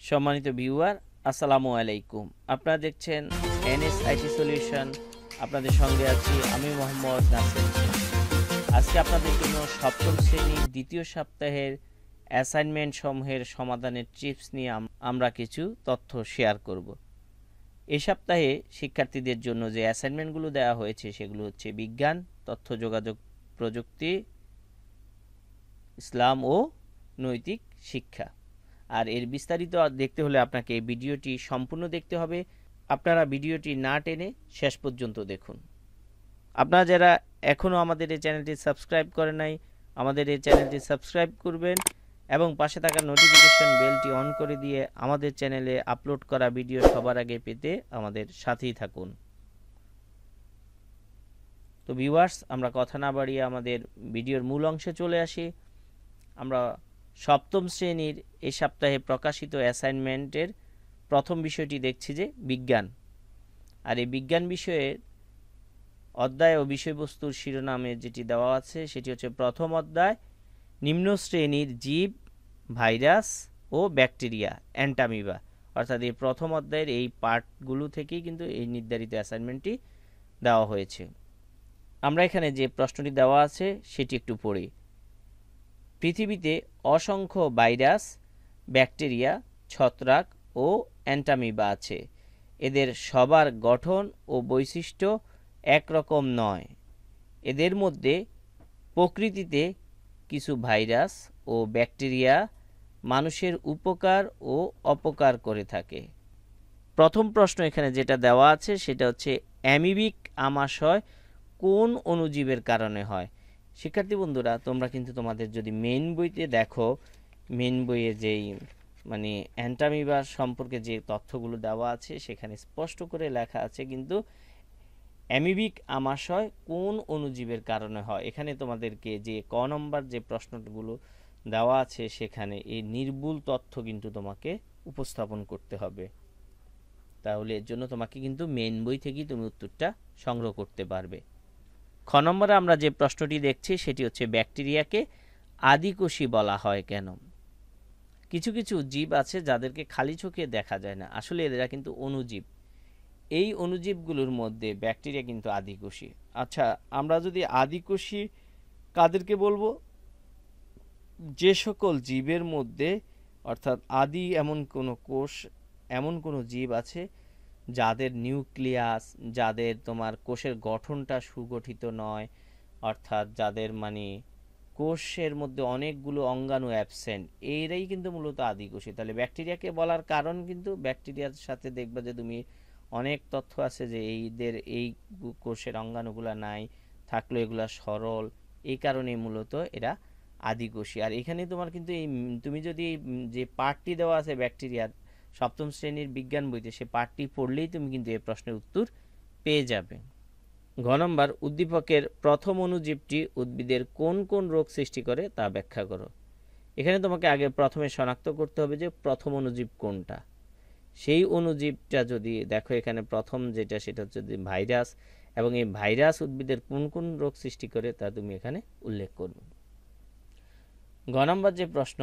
সম্মানিত ভিউয়ার, আসসালামু আলাইকুম। আপনারা দেখছেন এনএস আইটি সলিউশন। আপনাদের সঙ্গে আছি আমি মোহাম্মদ নাসির। আজকে আপনাদের জন্য সপ্তম শ্রেণীর দ্বিতীয় সপ্তাহের অ্যাসাইনমেন্ট সমূহের সমাধানের টিপস নিয়ে আমরা কিছু তথ্য শেয়ার করব। এই সপ্তাহে শিক্ষার্থীদের জন্য যে অ্যাসাইনমেন্টগুলো দেওয়া হয়েছে সেগুলো হচ্ছে বিজ্ঞান, তথ্য যোগাযোগ প্রযুক্তি, ইসলাম ও নৈতিক শিক্ষা। আর এর বিস্তারিত দেখতে হলে আপনাকে এই ভিডিওটি সম্পূর্ণ দেখতে হবে। আপনারা ভিডিওটি না টেনে শেষ পর্যন্ত দেখুন। আপনারা যারা এখনও আমাদের এই চ্যানেলটি সাবস্ক্রাইব করেন নাই, আমাদের এই চ্যানেলটি সাবস্ক্রাইব করবেন এবং পাশে থাকা নোটিফিকেশন বেলটি অন করে দিয়ে আমাদের চ্যানেলে আপলোড করা ভিডিও সবার আগে পেতে আমাদের সাথেই থাকুন। তো ভিউয়ার্স, আমরা কথা না বাড়িয়ে আমাদের ভিডিওর মূল অংশে চলে আসি। আমরা সপ্তম শ্রেণীর এই সপ্তাহে প্রকাশিত অ্যাসাইনমেন্টের প্রথম বিষয়টি দেখছি যে বিজ্ঞান। আর এই বিজ্ঞান বিষয়ের অধ্যায় ও বিষয়বস্তুর শিরোনামে যেটি দেওয়া আছে সেটি হচ্ছে প্রথম অধ্যায়, নিম্ন শ্রেণীর জীব, ভাইরাস ও ব্যাকটেরিয়া, অ্যান্টামিবা। অর্থাৎ এই প্রথম অধ্যায়ের এই পার্টগুলো থেকেই কিন্তু এই নির্ধারিত অ্যাসাইনমেন্টটি দেওয়া হয়েছে। আমরা এখানে যে প্রশ্নটি দেওয়া আছে সেটি একটু পড়ি। পৃথিবীতে অসংখ্য ভাইরাস, ব্যাকটেরিয়া, ছত্রাক ও অ্যান্টামিবা আছে। এদের সবার গঠন ও বৈশিষ্ট্য একরকম নয়। এদের মধ্যে প্রকৃতিতে কিছু ভাইরাস ও ব্যাকটেরিয়া মানুষের উপকার ও অপকার করে থাকে। প্রথম প্রশ্ন এখানে যেটা দেওয়া আছে সেটা হচ্ছে অ্যামিবিক আমাশয় কোন অণুজীবের কারণে হয়। শিক্ষার্থী বন্ধুরা, তোমরা কিন্তু তোমাদের যদি মেইন বইতে দেখো, মেইন বইয়ে যেই অ্যান্টামিবা সম্পর্কে যে তথ্যগুলো দেওয়া আছে সেখানে স্পষ্ট করে লেখা আছে কিন্তু অ্যামিবিক আমাশয় কোন অণুজীবের কারণে হয়। এখানে তোমাদেরকে যে ক নম্বর যে প্রশ্নগুলো দেওয়া আছে সেখানে এই নির্ভুল তথ্য কিন্তু তোমাকে উপস্থাপন করতে হবে। তাহলে এর জন্য তোমাকে কিন্তু মেইন বই থেকেই তুমি উত্তরটা সংগ্রহ করতে পারবে। খ নম্বরে আমরা যে প্রশ্নটি দেখছি সেটি হচ্ছে ব্যাকটেরিয়াকে আদিকোষী বলা হয় কেন। কিছু কিছু জীব আছে যাদেরকে খালি চোখে দেখা যায় না, আসলে এরা কিন্তু অণুজীব। এই অণুজীবগুলোর মধ্যে ব্যাকটেরিয়া কিন্তু আদিকোষী। আচ্ছা, আমরা যদি আদিকোষী কাদেরকে বলবো? যে সকল জীবের মধ্যে অর্থাৎ আদি এমন কোনো কোষ, এমন কোনো জীব আছে যাদের নিউক্লিয়াস, যাদের তোমার কোষের গঠনটা সুগঠিত নয়, অর্থাৎ যাদের কোষের মধ্যে অনেকগুলো অঙ্গাণু অ্যাবসেন্ট, এরাই কিন্তু মূলত আদিকোষী। তাহলে ব্যাকটেরিয়াকে বলার কারণ কিন্তু ব্যাকটেরিয়ার সাথে দেখবা যে তুমি অনেক তথ্য আছে যে এইদের এই কোষের অঙ্গাণুগুলা নাই, থাকলে এগুলা সরল, এই কারণেই মূলত এরা আদিকোষী। আর এখানে তোমার কিন্তু এই তুমি যদি যে পার্টটি দেওয়া আছে ব্যাকটেরিয়ার সপ্তম শ্রেণীর বিজ্ঞান বইতে, সে পার্টটি পড়লেই তুমি কিন্তু এই প্রশ্নের উত্তর পেয়ে যাবে। ঘ নম্বর, উদ্দীপকের প্রথম অণুজীবটি উদ্ভিদের কোন কোন রোগ সৃষ্টি করে তা ব্যাখ্যা করো। এখানে তোমাকে আগে প্রথমে শনাক্ত করতে হবে যে প্রথম অণুজীব কোনটা। সেই অণুজীবটা যদি দেখো, এখানে প্রথম যেটা সেটা হচ্ছে ভাইরাস, এবং এই ভাইরাস উদ্ভিদের কোন কোন রোগ সৃষ্টি করে তা তুমি এখানে উল্লেখ করবে। ঘ নম্বর যে প্রশ্ন,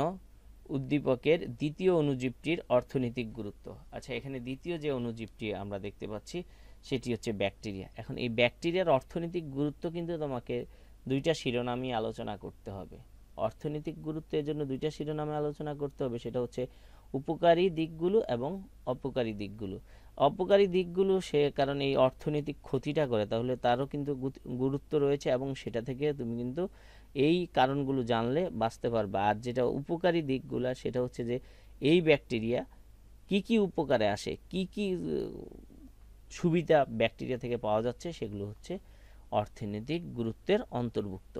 উদ্দীপকের দ্বিতীয় অণুজীবটির অর্থনৈতিক গুরুত্ব। আচ্ছা, এখানে দ্বিতীয় যে অণুজীবটি আমরা দেখতে পাচ্ছি সেটি হচ্ছে ব্যাকটেরিয়া। এখন এই ব্যাকটেরিয়ার অর্থনৈতিক গুরুত্ব কিন্তু তোমাকে দুইটা শিরোনামই আলোচনা করতে হবে। অর্থনৈতিক গুরুত্বের জন্য দুইটা শিরোনামে আলোচনা করতে হবে, সেটা হচ্ছে উপকারী দিকগুলো এবং অপকারী দিকগুলো। অপকারী দিকগুলো সে কারণ এই অর্থনৈতিক ক্ষতিটা করে, তাহলে তারও কিন্তু গুরুত্ব রয়েছে এবং সেটা থেকে তুমি কিন্তু এই কারণগুলো জানলে বাঁচতে পারবে। আর যেটা উপকারী দিকগুলো সেটা হচ্ছে যে এই ব্যাকটেরিয়া কি কি উপকারে আসে, কি কি সুবিধা ব্যাকটেরিয়া থেকে পাওয়া যাচ্ছে, সেগুলো হচ্ছে অর্থনৈতিক গুরুত্বের অন্তর্ভুক্ত।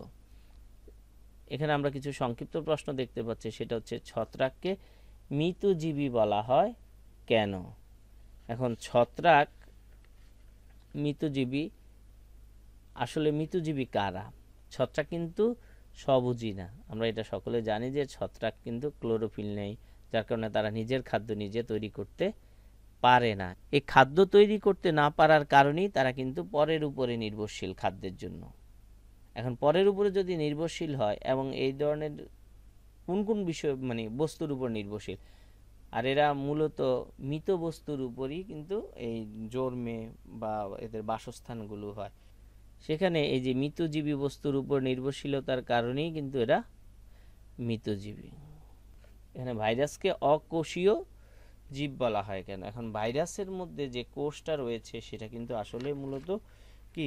এখানে আমরা কিছু সংক্ষিপ্ত প্রশ্ন দেখতে পাচ্ছি, সেটা হচ্ছে ছত্রাককে মৃতজীবী বলা হয় কেন। এখন ছত্রাক মৃতজীবী, আসলে মৃতজীবী কারা? ছত্রাক কিন্তু সবুজই না, আমরা এটা সকলে জানি যে ছত্রাক কিন্তু ক্লোরোফিল নেই, যার কারণে তারা নিজের খাদ্য নিজে তৈরি করতে পারে না। এই খাদ্য তৈরি করতে না পারার কারণেই তারা কিন্তু পরের উপরে নির্ভরশীল খাদ্যের জন্য। এখন পরের উপরে যদি নির্ভরশীল হয় এবং এই ধরনের কোন কোন বিষয় বস্তুর উপর নির্ভরশীল, আর এরা মূলত মৃত বস্তুর উপরই কিন্তু এই জন্মে বা এদের বাসস্থানগুলো হয়। সেখানে এই যে মৃতজীবী বস্তুর উপর নির্ভরশীলতার কারণেই কিন্তু এরা মৃতজীবী। এখানে ভাইরাসকে অকোষীয় জীব বলা হয় কেন? এখন ভাইরাসের মধ্যে যে কোষটা রয়েছে সেটা কিন্তু আসলে মূলত কি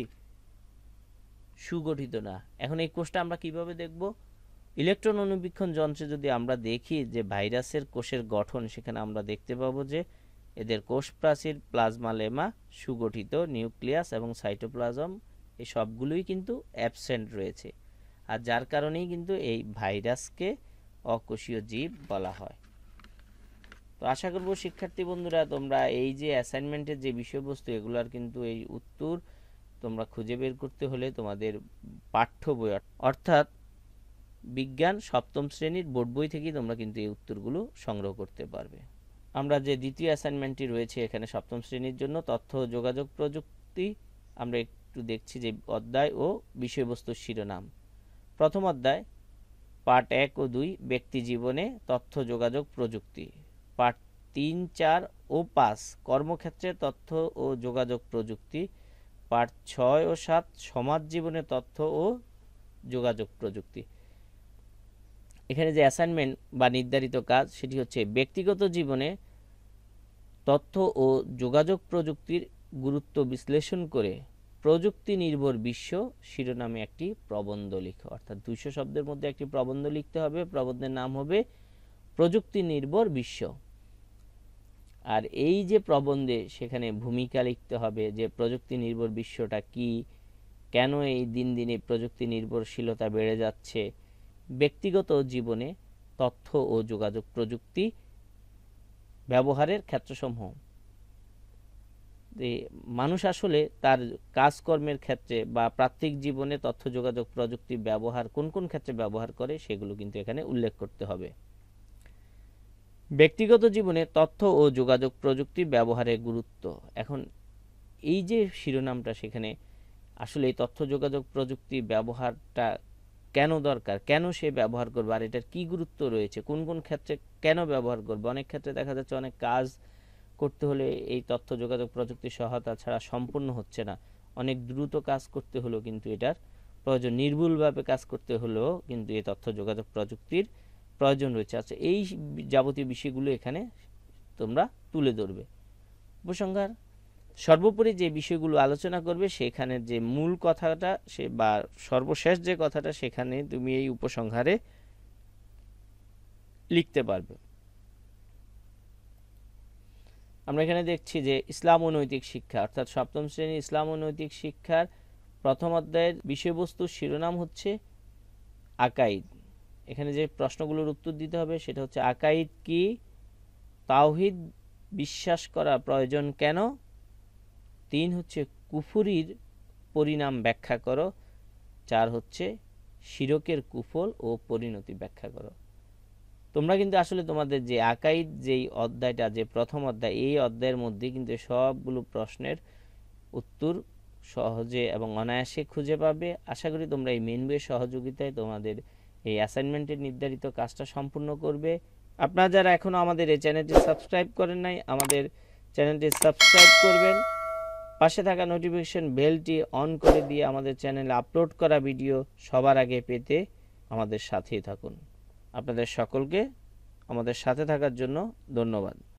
সুগঠিত না। এখন এই কোষটা আমরা কিভাবে দেখব? ইলেকট্রন অণুবীক্ষণ যন্ত্রে যদি আমরা দেখি যে ভাইরাসের কোষের গঠন, সেখানে আমরা দেখতে পাবো যে এদের কোষ প্রাচীর, প্লাজমা লেমা, সুগঠিত নিউক্লিয়াস এবং সাইটোপ্লাজম এই সবগুলোই কিন্তু অ্যাবসেন্ট রয়েছে। আর যার কারণেই কিন্তু এই ভাইরাসকে অকোষীয় জীব বলা হয়। তো আশা করব শিক্ষার্থী বন্ধুরা তোমরা এই যে অ্যাসাইনমেন্টের যে বিষয়বস্তু এগুলার কিন্তু এই উত্তর তোমরা খুঁজে বের করতে হলে তোমাদের পাঠ্য বই অর্থাৎ বিজ্ঞান সপ্তম শ্রেণীর বোর্ড বই থেকেই তোমরা কিন্তু এই উত্তরগুলো সংগ্রহ করতে পারবে। আমরা যে দ্বিতীয় অ্যাসাইনমেন্টটি রয়েছে এখানে সপ্তম শ্রেণীর জন্য তথ্য ও যোগাযোগ প্রযুক্তি, আমরা একটু দেখছি যে অধ্যায় ও বিষয়বস্তুর শিরোনাম। প্রথম অধ্যায় পার্ট 1 ও 2 ব্যক্তি জীবনে তথ্য যোগাযোগ প্রযুক্তি, পার্ট 3, 4 ও 5 কর্মক্ষেত্রে তথ্য ও যোগাযোগ প্রযুক্তি, পার্ট 6 ও 7 সমাজ জীবনে তথ্য ও যোগাযোগ প্রযুক্তি। এখানে যে অ্যাসাইনমেন্ট বা নির্ধারিত কাজ সেটি হচ্ছে ব্যক্তিগত জীবনে তথ্য ও যোগাযোগ প্রযুক্তির গুরুত্ব বিশ্লেষণ করে প্রযুক্তি নির্ভর বিশ্ব শিরোনামে একটি প্রবন্ধ লিখো। অর্থাৎ 200 শব্দের মধ্যে একটি প্রবন্ধ লিখতে হবে। প্রবন্ধের নাম হবে প্রযুক্তি নির্ভর বিশ্ব। আর এই যে প্রবন্ধে সেখানে ভূমিকা লিখতে হবে যে প্রযুক্তি নির্ভর বিশ্বটা কি, কেন এই দিন দিনে প্রযুক্তি নির্ভরশীলতা বেড়ে যাচ্ছে, ব্যক্তিগত জীবনে তথ্য ও যোগাযোগ প্রযুক্তি ব্যবহারের ক্ষেত্রসমূহ। মানুষ আসলে তার কাজকর্মের ক্ষেত্রে বা প্রাত্যহিক জীবনে তথ্য যোগাযোগ প্রযুক্তি ব্যবহার কোন কোন ক্ষেত্রে ব্যবহার করে সেগুলো কিন্তু এখানে উল্লেখ করতে হবে। ব্যক্তিগত জীবনে তথ্য ও যোগাযোগ প্রযুক্তি ব্যবহারের গুরুত্ব। এখন এই যে শিরোনামটা সেখানে আসলে এই তথ্য যোগাযোগ প্রযুক্তি ব্যবহারটা কেন দরকার, কেন সে ব্যবহার করবে, আর এটার কি গুরুত্ব রয়েছে, কোন কোন ক্ষেত্রে কেন ব্যবহার করবে। অনেক ক্ষেত্রে দেখা যাচ্ছে অনেক কাজ করতে হলে এই তথ্য যোগাযোগ প্রযুক্তির সহায়তা ছাড়া সম্পূর্ণ হচ্ছে না। অনেক দ্রুত কাজ করতে হলেও কিন্তু এটার প্রয়োজন, নির্ভুলভাবে কাজ করতে হলেও কিন্তু এই তথ্য যোগাযোগ প্রযুক্তির প্রয়োজন রয়েছে। আচ্ছা, এই যাবতীয় বিষয়গুলো এখানে তোমরা তুলে ধরবে। উপসংহার, সর্বোপরি যে বিষয়গুলো আলোচনা করবে সেখানে যে মূল কথাটা সে বা সর্বশেষ যে কথাটা সেখানে তুমি এই উপসংহারে লিখতে পারবে। আমরা এখানে দেখছি যে ইসলাম ও নৈতিক শিক্ষা, অর্থাৎ সপ্তম শ্রেণীর ইসলাম ও নৈতিক শিক্ষার প্রথম অধ্যায়ের বিষয়বস্তুর শিরোনাম হচ্ছে আকাইদ। এখানে যে প্রশ্নগুলোর উত্তর দিতে হবে সেটা হচ্ছে আকাইদ কি, তাওহীদ বিশ্বাস করা প্রয়োজন কেন, 3 হচ্ছে কুফরির পরিণাম ব্যাখ্যা করো, 4 হচ্ছে শিরকের কুফল ও পরিণতি ব্যাখ্যা করো। তোমরা কিন্তু আসলে তোমাদের যে আকাইদ যেই অধ্যায়টা, যে প্রথম অধ্যায়, এই অধ্যায়ের মধ্যে কিন্তু সবগুলো প্রশ্নের উত্তর সহজে এবং অনায়াসে খুঁজে পাবে। আশা করি তোমরা এই মেন বইয়ের সহযোগিতায় তোমাদের এই অ্যাসাইনমেন্টের নির্ধারিত কাজটা সম্পূর্ণ করবে। আপনারা যারা এখনও আমাদের এই চ্যানেলটি সাবস্ক্রাইব করেন নাই, আমাদের চ্যানেলটি সাবস্ক্রাইব করবেন, পাশে থাকা নোটিফিকেশন বেলটি অন করে দিয়ে আমাদের চ্যানেলে আপলোড করা ভিডিও সবার আগে পেতে আমাদের সাথেই থাকুন। আপনাদের সকলকে আমাদের সাথে থাকার জন্য ধন্যবাদ।